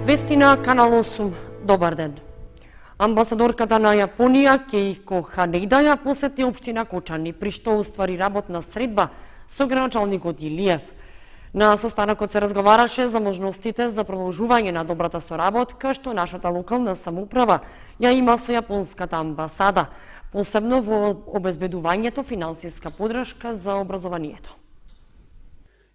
Вести на Канал 8. Добар ден. Амбасадорката на Јапонија Кеико Ханеда ја посети општина Кочани, при што уствари работна средба со градоначалникот Илиев. На состанокот се разговараше за можностите за продолжување на добрата соработка што нашата локална самоуправа ја има со јапонската амбасада, посебно во обезбедувањето финансиска поддршка за образованието.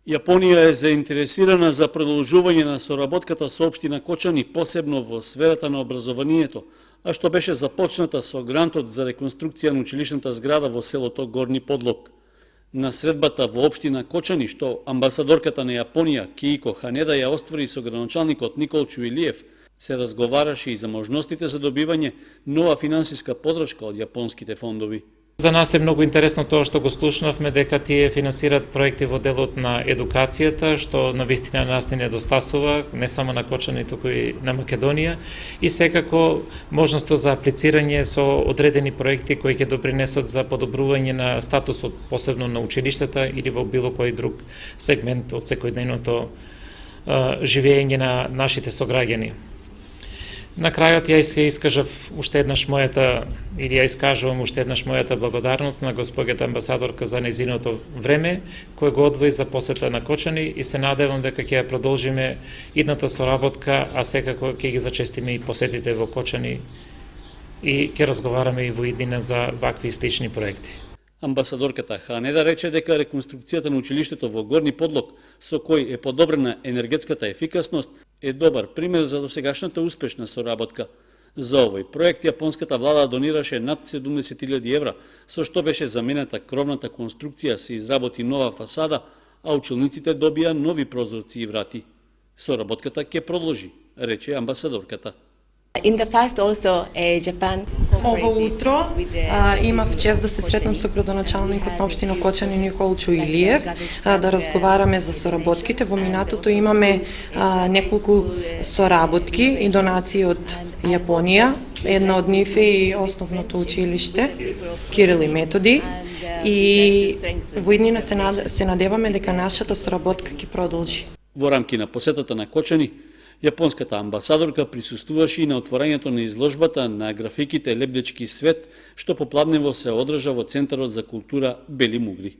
Јапонија е заинтересирана за продолжување на соработката со општина Кочани, посебно во сферата на образованието, а што беше започната со грантот за реконструкција на училишната зграда во селото Горни Подлог. На средбата во општина Кочани, што амбасадорката на Јапонија Кеико Ханеда ја оствари со градоначалникот Николчо Илиев, се разговараше и за можностите за добивање нова финансиска поддршка од јапонските фондови. За нас е многу интересно тоа што го слушнавме дека тие финансираат проекти во делот на едукацијата, што навистина нас не недостасува, не само на Кочани, туку и на Македонија, и секако можноста за аплицирање со одредени проекти кои ќе допринесат за подобрување на статусот, посебно на училиштата или во било кој друг сегмент од секојдневното живење на нашите сограѓани. На крајот ја искажав уште еднаш мојата, или ја искажувам уште еднаш мојата благодарност на госпоѓата амбасадорка за нејзиното време, кој го одвои за посета на Кочани, и се надевам дека ќе ја продолжиме идната соработка, а секако ќе ги зачестиме и посетите во Кочани и ќе разговараме и во иднина за вакви и слични проекти. Амбасадорката Ханеда рече дека реконструкцијата на училиштето во Горни Подлог, со кој е подобрена енергетската ефикасност, е добар пример за досегашната успешна соработка. За овој проект јапонската влада донираше над 70.000 евра, со што беше заменета кровната конструкција, се изработи нова фасада, а училниците добија нови прозорци и врати. Соработката ќе продолжи, рече амбасадорката. Ово утро имав чест да се сретнам со градоначалникот на општина Кочани Николчо Илиев, да разговараме за соработките. Во минатото имаме неколку соработки и донации од Јапонија. Една од нив е и основното училиште Кирил и Методи. И во иднина се надеваме дека нашата соработка ќе продолжи. Во рамки на посетата на Кочани, јапонската амбасадорка присуствуваше и на отворањето на изложбата на графиките Лебдечки свет, што попладнево се одржа во Центарот за култура Бели Мугри.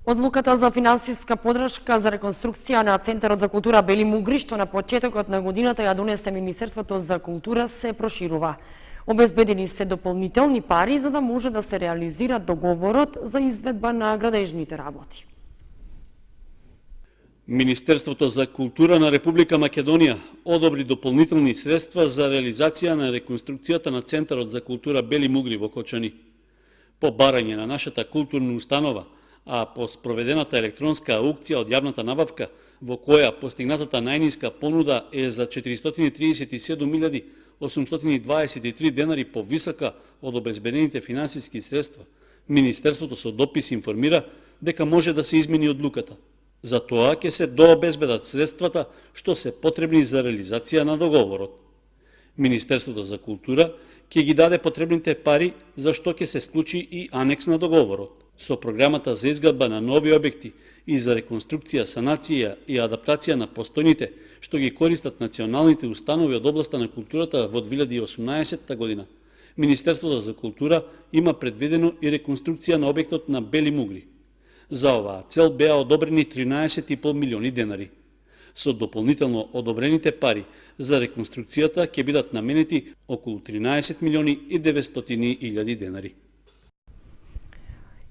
Одлуката за финансиска поддршка за реконструкција на Центарот за култура Бели Мугри, што на почетокот на годината ја донесе Министерството за култура, се проширува. Обезбедени се дополнителни пари за да може да се реализира договорот за изведба на градежните работи. Министерството за култура на Република Македонија одобри дополнителни средства за реализација на реконструкцијата на Центарот за култура Бели Мугри во Кочани. По барање на нашата културна установа, а по спроведената електронска аукција од јавната набавка, во која постигнатата најниска понуда е за 437.823 денари повисока од обезбедените финансиски средства, Министерството со допис информира дека може да се измени одлуката. За тоа ќе се дообезбедат средствата што се потребни за реализација на договорот. Министерството за култура ќе ги даде потребните пари за што ќе се склучи и анекс на договорот. Со програмата за изградба на нови објекти и за реконструкција, санација и адаптација на постојните што ги користат националните установи од областа на културата во 2018 година, Министерството за култура има предвидено и реконструкција на објектот на Бели Мугри. За оваа цел беа одобрени 13,5 милиони денари. Со дополнително одобрените пари за реконструкцијата ќе бидат наменети околу 13 милиони и 900 илјади денари.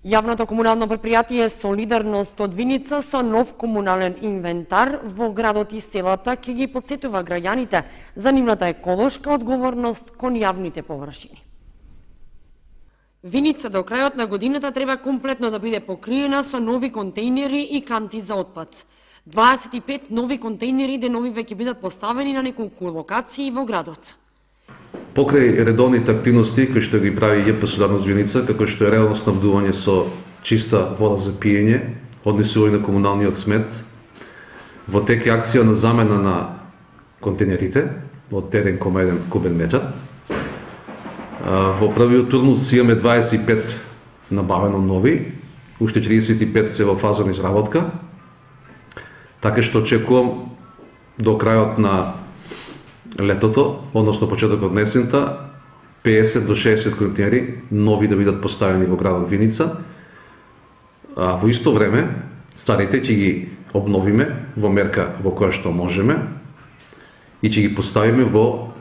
Јавното комунално предпријатие Солидарност од Виница со нов комунален инвентар во градот и селата ќе ги потсетува граѓаните за нивната еколошка одговорност кон јавните површини. Виница до крајот на годината треба комплетно да биде покриена со нови контејнери и канти за отпад. 25 нови контејнери денови веќе бидат поставени на неколку локации во градот. Покрај редовните активности кои што ги прави ЈП Солидарност Виница, како што е реално снабдување со чиста вода за пиење, однесување на комуналниот смет, во тек е акција на замена на контејнерите од 1,1 кубен метар. Во првиот турнус имаме 25 набавено нови, уште 45 се во фаза на изработка, така што очекувам до крајот на летото, односно почетокот на есента, 50 до 60 континери нови да бидат поставени во градот Виница, а во исто време старите ќе ги обновиме во мерка во која што можеме и ќе ги поставиме во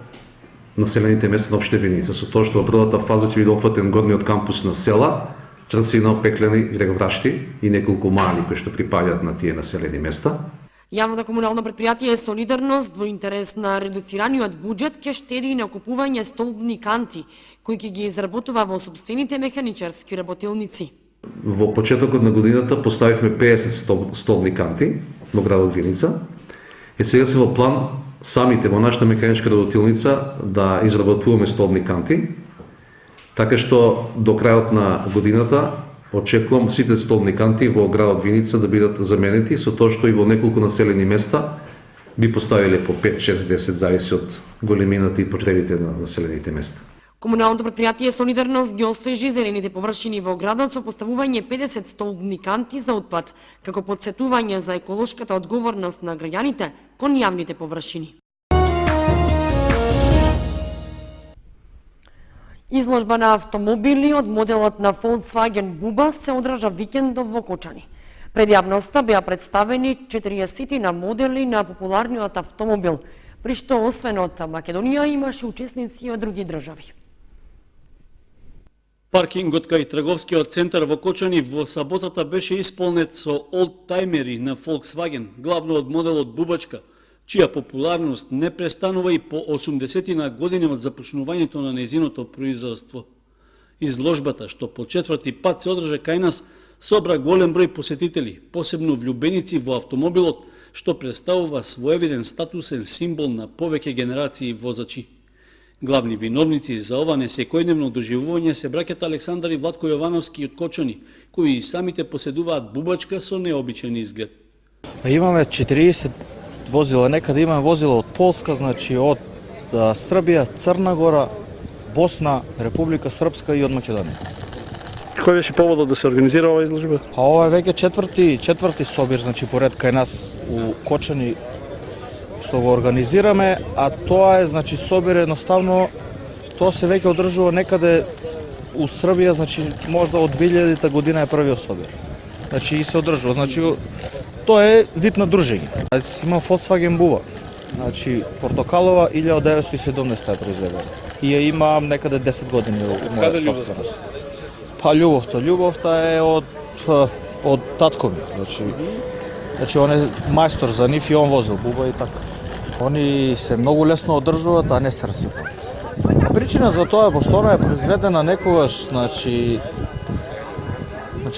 населените места на општина Виница, со тоа што во првата фаза ќе биде опфатен горниот кампус на села, Трсина, Пеклени, Грегобрашти и неколку мали кои што припаѓаат на тие населени места. Јавното комунално предпријатие Солидарност во интерес на редуцираниот буџет ќе штеди на купување столбни канти, кои ќе ги изработува во сопствените механичарски работилници. Во почетокот на годината поставивме 50 столбни канти во градот Виница. Сега се во план самите во нашата механичка работилница да изработуваме столбни канти, така што до крајот на годината очекувам сите столбни канти во градот Виница да бидат заменети, со тоа што и во неколку населени места би поставиле по 5, 6, 10, зависи од големината и потребите на населените места. Комуналното предпријатие Солидарност ги освежи зелените површини во градот со поставување 50 столбни канти за отпад, како подсетување за еколошката одговорност на граѓаните кон јавните површини. Изложба на автомобили од моделот на Volkswagen Buba се одржа викендов во Кочани. Пред јавноста беа представени 40 на модели на популарниот автомобил, при што освен од Македонија имаше учесници од други држави. Паркингот кај трговскиот центар во Кочани во саботата беше исполнет со олдтаймери на Volkswagen, главно од моделот Бубачка, чија популарност не престанува и по 80 години од започнувањето на незиното производство. Изложбата, што по четврти пат се одржа кај нас, собра голем број посетители, посебно влюбеници во автомобилот, што представува своевиден статусен символ на повеќе генерации возачи. Главни виновници за ова несекојдневно доживување се браќата Александар и Владко Јовановски од Кочани, кои и самите поседуваат Бубачка со необичен изглед. Имаме 40 возила, некаде имаме возила од Полска, значи од Србија, Црна Гора, Босна, Република Српска и од Македонија. Кој беше поводот да се организира ова изложба? А ова е веќе четврти собир, значи поред кај нас у Кочани што го организираме, а тоа е значи собир едноставно тоа се веќе одржува некаде у Србија, значи можда од 2000 година е првиот собир. Значи и се одржува, значи тоа е вид на дружење. Имам Volkswagen Buba, значи портокалова 1917 е произведена. И ја имам некаде 10 години у моја собственост. Па љубовта е од татко ми, значи он е мајстор за нив и он возил Буба и така. Они се многу лесно одржуваат, а не се расипаат. Причина за тоа е што она е произведена некогаш, значи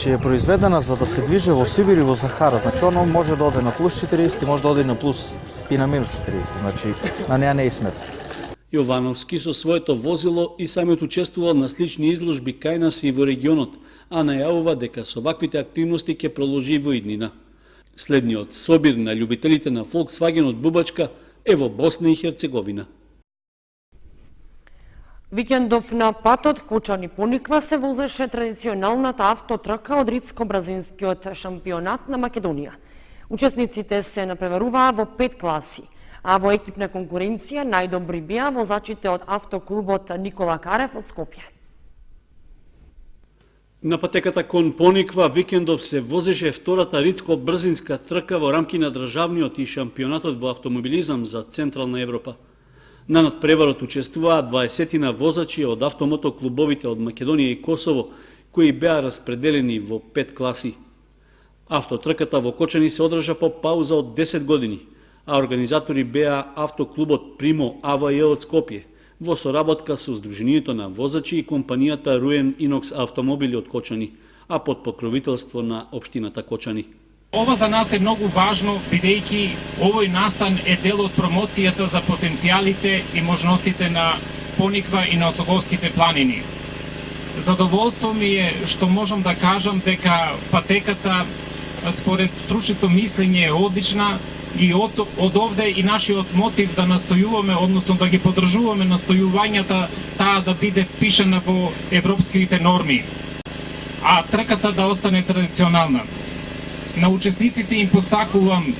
е произведена за да се движи во Сибир и во Сахара. Значи оно може да оде на плюс 40, може да оде на плюс и на минус 40. Значи на неа не е смета. Јовановски со своето возило и самиот учествувал на слични изложби кај нас и во регионот, а најавува дека со ваквите активности ќе продолжи во иднина. Следниот собир на љубителите на Volkswagen од Бубачка е во Босна и Херцеговина. Викендов на патот Кочани Пониква се возеше традиционалната автотрка од ритско-бразинскиот шампионат на Македонија. Учесниците се напреваруваа во 5 класи, а во екипна конкуренција најдобри беа возачите од автоклубот Никола Карев од Скопје. На патеката кон Пониква викендов се возеше втората ритско-брзинска трка во рамки на државниот и шампионатот во автомобилизам за Централна Европа. На надпреварот учествуваа 20 возачи од автомотоклубовите од Македонија и Косово, кои беа распределени во 5 класи. Автотрката во Кочани се одржа по пауза од 10 години, а организатори беа автоклубот Примо АВЈ од Скопје, во соработка со Сдруженијето на возачи и компанијата Руен Инокс автомобили од Кочани, а под покровителство на општината Кочани. Ова за нас е многу важно, бидејќи овој настан е дел од промоцијата за потенцијалите и можностите на Пониква и на Осоговските планини. Задоволство ми е што можам да кажам дека патеката според стручното мислење е одлична и од овде и нашиот мотив да настојуваме, односно да ги поддржуваме настојувањата таа да биде впишана во европските норми, а трката да остане традиционална. На учесниците им посакувам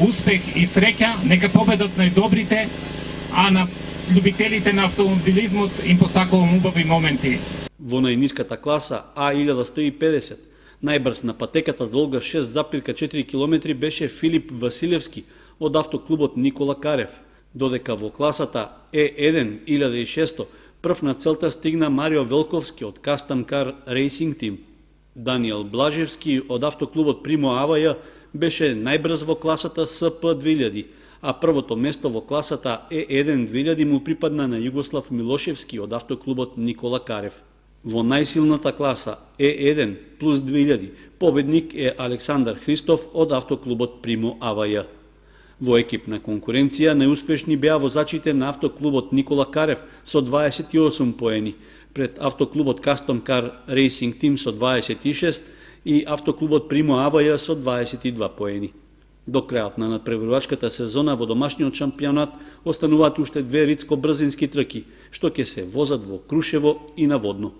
успех и среќа, нека победат најдобрите, а на љубителите на автомобилизмот им посакувам убави моменти. Во најниската класа А1150, најбрз на патеката долга 6,4 км беше Филип Василевски од автоклубот Никола Карев, додека во класата Е1 1600 прв на целта стигна Марио Велковски од Custom Car Racing Team. Даниел Блажевски од автоклубот Примо Аваја беше најбрз во класата СП 2000, а првото место во класата Е1 2000 му припадна на Југослав Милошевски од автоклубот Никола Карев. Во најсилната класа Е1 плюс 2000 победник е Александар Христов од автоклубот Примо Аваја. Во екипна конкуренција најуспешни беа возачите на автоклубот Никола Карев со 28 поени, пред автоклубот Custom Car Racing Team со 26 и автоклубот Примо Аваја со 22 поени. До крајот на надпреварувачката сезона во домашниот шампионат остануваат уште две ридско-брзински трки, што ќе се возат во Крушево и на Водно.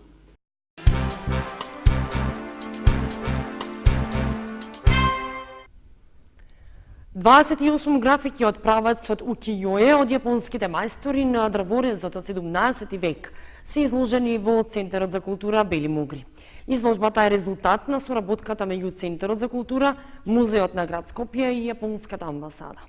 Дваесет и 8 графики од правецот укијое од јапонските мајстори на дрворезот од 17 век се изложени во Центарот за култура Бели Мугри. Изложбата е резултат на соработката меѓу Центарот за култура, Музеот на град Скопје и Јапонската амбасада.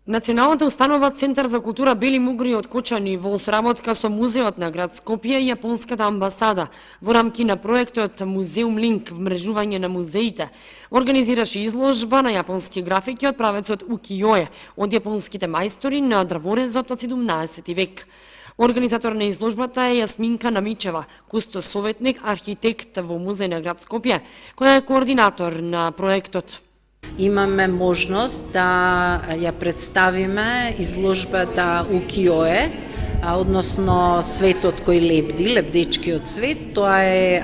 Националната установа Центар за култура Бели Мугри од Кочани во соработка со Музеот на град Скопје и Јапонската амбасада во рамки на проектот Музеум Линк вмрежување на музеите организираше изложба на јапонски графики од правецот укијое од јапонските мајстори на дрворезот од 17 век. Организатор на изложбата е Јасминка Намичева, кустос советник, архитект во Музеј на град Скопје, која е координатор на проектот. Имаме можност да ја представиме изложбата укијое, односно светот кој лебди, лебдечкиот свет. Тоа е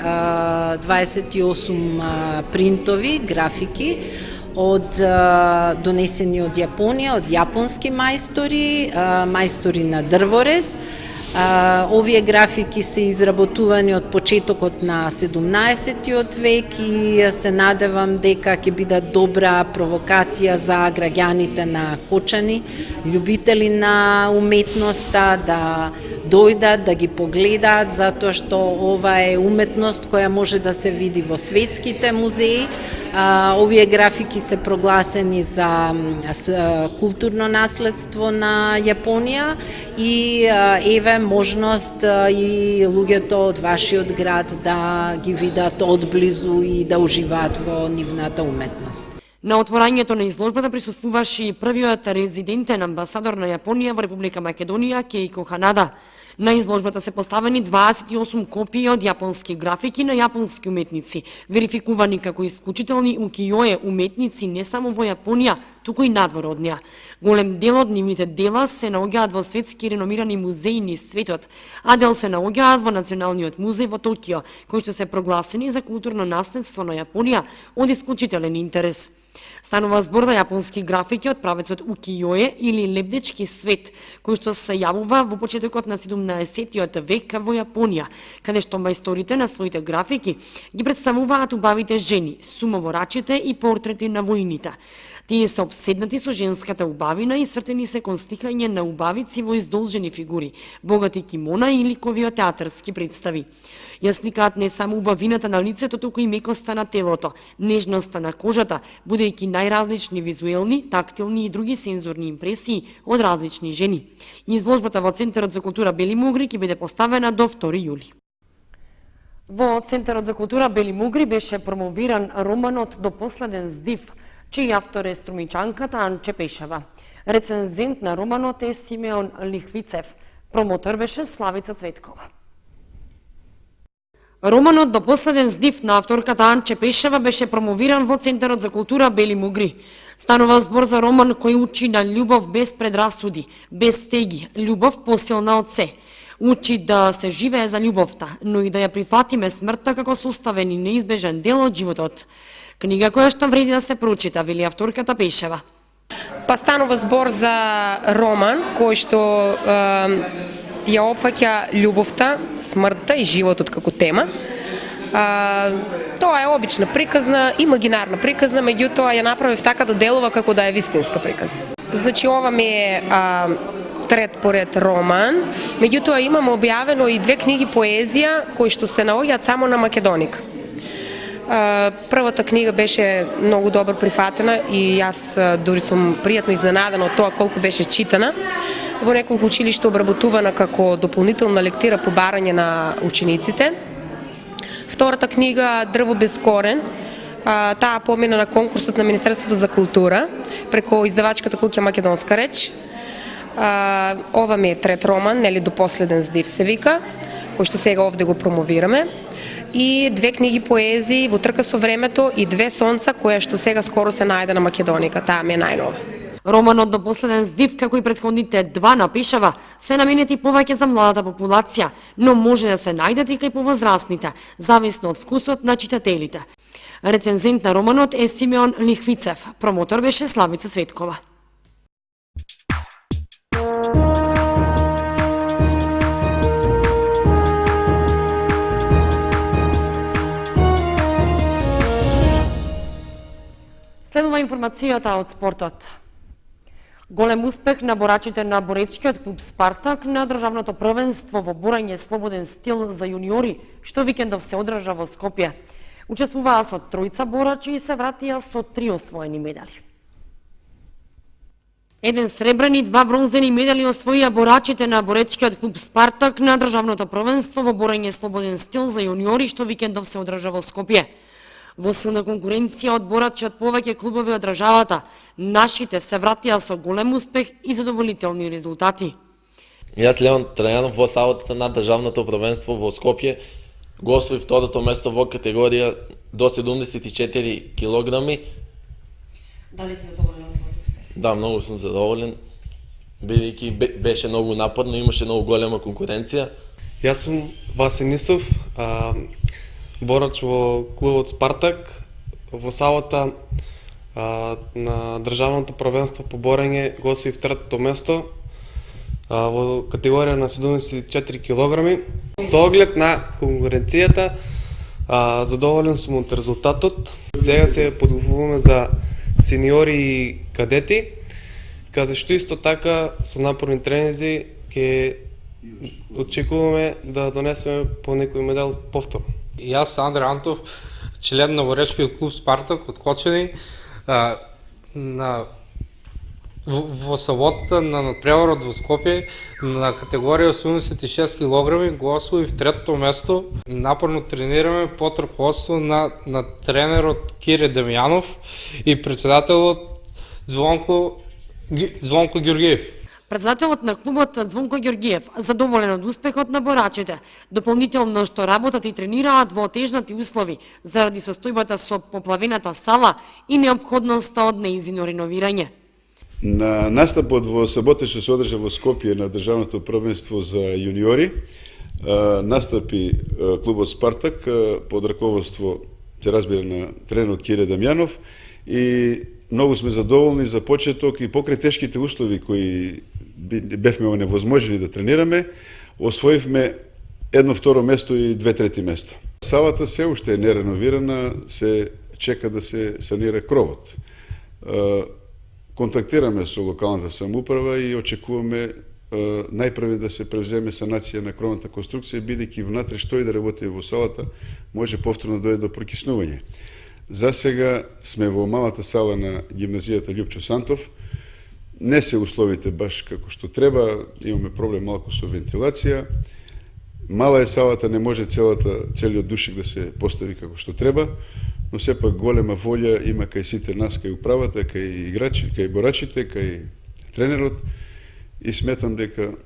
28 принтови, графики, донесени од Јапонија, од јапонски мајстори, мајстори на дрворез. Овие графики се изработувани од почетокот на 17-тиот век и се надевам дека ќе бидат добра провокација за граѓаните на Кочани, љубители на уметноста, да дојдат, да ги погледаат, затоа што ова е уметност која може да се види во светските музеи. Овие графики се прогласени за културно наследство на Јапонија и еве можност и луѓето од вашиот град да ги видат одблизу и да уживаат во нивната уметност. На отворањето на изложбата присуствуваше и првиот резидентен амбасадор на Јапонија во Република Македонија, Кейко Ханада. На изложбата се поставени 28 копии од јапонски графики на јапонски уметници, верификувани како исклучителни укијое уметници не само во Јапонија, туку и надвор од неа. Голем дел од нивните дела се наоѓаат во светски реномирани музеи низ светот, а дел се наоѓаат во Националниот музеј во Токио, кои што се прогласени за културно наследство на Јапонија од исклучителен интерес. Станува збор за јапонски графики од правецот укијое или лебдечки свет, кој што се јавува во почетокот на 17-тиот век во Јапонија, каде што мајсторите на своите графики ги представуваат убавите жени, сумоворачите и портрети на воините. Тие се обседнати со женската убавина и свртени се кон стикање на убавици во издолжени фигури, богати кимона и ликови од театарски представи. Ја сликаат не само убавината на лицето, туку и мекоста на телото, нежноста на кожата, будејќи најразлични визуелни, тактилни и други сензорни импресии од различни жени. Изложбата во Центарот за култура Бели Мугри ќе биде поставена до 2 јули. Во Центарот за култура Бели Мугри беше промовиран романот До последен здив, чиј автор е струмичанката Анче Пешева. Рецензент на романот е Симеон Лихвицев. Промотор беше Славица Цветкова. Романот До последен здив на авторката Анче Пешева беше промовиран во Центарот за култура Бели Мугри. Станува збор за роман кој учи на љубов без предрасуди, без стеги, љубов посилна од се. Учи да се живее за љубовта, но и да ја прифатиме смртта како составен и неизбежен дел од животот. Книга која што вреди да се прочита, вели авторката Пешева. Па станува збор за роман кој што ја опфаќа љубовта, смртта и животот како тема. Тоа е обична приказна, имагинарна приказна, меѓутоа ја направив така да делува како да е вистинска приказна. Значи ова ми е трет поред роман, меѓутоа имам објавено и 2 книги поезија кои што се наоѓаат само на македоника. Првата книга беше многу добро прифатена и јас дури сум пријатно изненадана од тоа колку беше читана. Во неколку училишта обработувана како дополнителна лектира по барање на учениците. Втората книга Дрво без корен, таа помина на конкурсот на Министерството за култура преку издавачката куќа Македонска реч. Ова ми е трет роман, нели До последен здив се вика, кој што сега овде го промовираме. И 2 книги поезии Во трка со времето и 2 сонца, која што сега скоро се најде на македоника, таа ми е најнова. Романот До последен здив, како и претходните 2 напишава, се наменети повеќе за младата популација, но може да се најдат и кај повозрастните, зависно од вкусот на читателите. Рецензент на романот е Симеон Лихвицев, промотор беше Славица Цветкова. Следува информацијата од спортот. Голем успех на борачите на боречкиот клуб Спартак на државното првенство во борање слободен стил за јуниори, што викендов се одржа во Скопје. Учествуваа со 3 борачи и се вратија со 3 освоени медали. 1 сребрен и 2 бронзени медали освоија борачите на боречкиот клуб Спартак на државното првенство во борање слободен стил за јуниори, што викендов се одржа во Скопје. Во силна конкуренција од борачи од повеќе клубови од државата, нашите се вратија со голем успех и задоволителни резултати. Јас Леон Трајанов во салата на државното првенство во Скопје го освои второто место во категорија до 74 килограми. Дали си задоволен од твојот успех? Да, многу сум задоволен, бидејќи беше многу напорно, имаше многу голема конкуренција. Јас сум Васен Нисов, борач во клубот Спартак, во салата на државното првенство по борање го освоив третото место во категорија на 74 килограми. Со оглед на конкуренцијата, задоволен сум од резултатот. Сега се подготвуваме за сениори и кадети, каде што исто така со напорни тренинзи ќе очекуваме да донесеме по некој медал повторно. Јас Андре Антов, член на боречкиот клуб Спартак од Кочани, во саботата на надпреварот во Скопје на категорија 86 кг го освоив третото место. Напорно тренираме под раководство на тренерот Кире Дамјанов и председателот Звонко Ѓоргиев. Председателот на клубот Звонко Ѓоргиев задоволен од успехот на борачите, дополнително што работат и тренираат во отежнати услови заради состојбата со поплавената сала и неопходноста од неизино реновирање. На настапот во сабота што се одржа во Скопје на државното првенство за јуниори, настапи клубот Спартак под раководство, се разбира, на тренерот Кире Дамјанов, и многу сме задоволни за почеток и покрај тешките услови кои бевме оневозможени да тренираме, освоивме 1-2 место и 2-3 место. Салата се уште е нереновирана, се чека да се санира кровот. Контактираме со локалната самоуправа и очекуваме најпрви да се превземе санација на кровната конструкција, бидејќи внатре што и да работи во салата може повторно дојде до прокиснување. За сега сме во малата сала на гимназијата Љупчо Сантов. Не се условите баш како што треба, имаме проблем малку со вентилација. Мала е салата, не може целиот душик да се постави како што треба, но сепак голема волја има кај сите нас, кај управата, кај играчи, кај борачите, кај тренерот, и сметам дека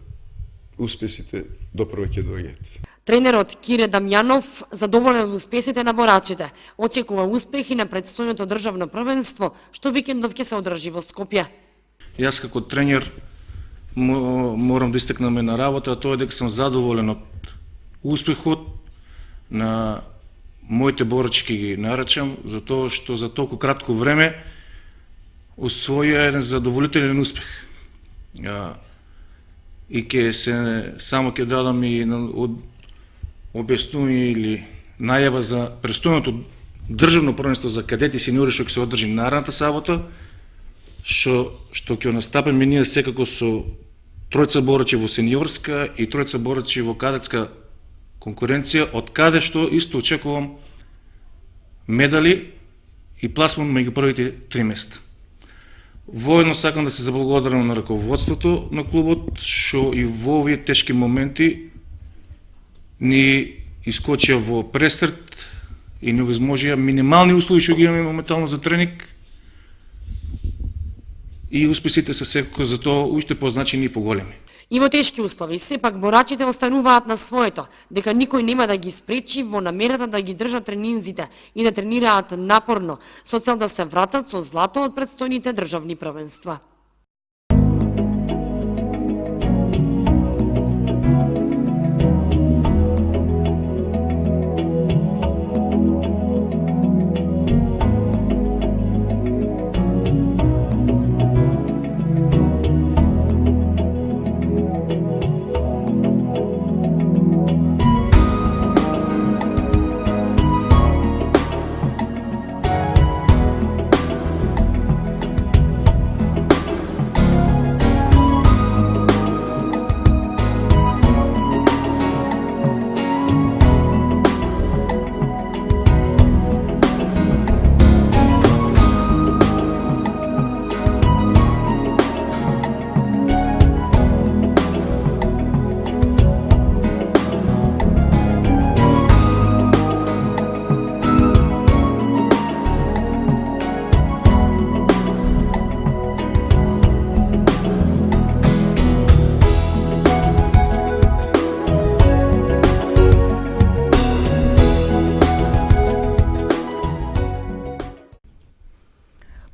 успесите допрва ќе доаѓаат. Тренерот Кире Дамјанов задоволен од успесите на борачите, очекува успехи на предстојното државно првенство, што викендов ќе се одржи во Скопје. Јас како тренер морам да истекнам една работа, а тоа е дека сум задоволен од успехот на моите борачки, ги нарачам, затоа што за толку кратко време освоја еден задоволителен успех. И само ќе дадам и од објаснување или најава за престојното државно првенство за кадети и сениори што ќе се одржи наредната сабота, што ќе настапиме ние секако со тројца борачи во сениорска и тројца борачи во кадетска конкуренција, од каде што исто очекувам медали и пласман меѓу првите 3 места. Воедно сакам да се заблагодарам на раководството на клубот, што и во овие тешки моменти ни искочија во пресрт и ни овозможија минимални услови што ги имаме моментално за тренинг и успесите се секако за тоа уште позначени и поголеми. И во тешки услови, сепак борачите остануваат на своето, дека никој нема да ги спречи во намерата да ги држат тренинзите и да тренираат напорно, со цел да се вратат со злато од предстојните државни првенства.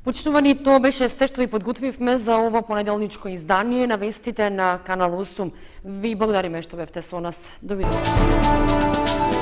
Почитувани, тоа беше се што ви подготвивме за ова понеделничко издание на вестите на Канал 8. Ви благодариме што бевте со нас. Довидување.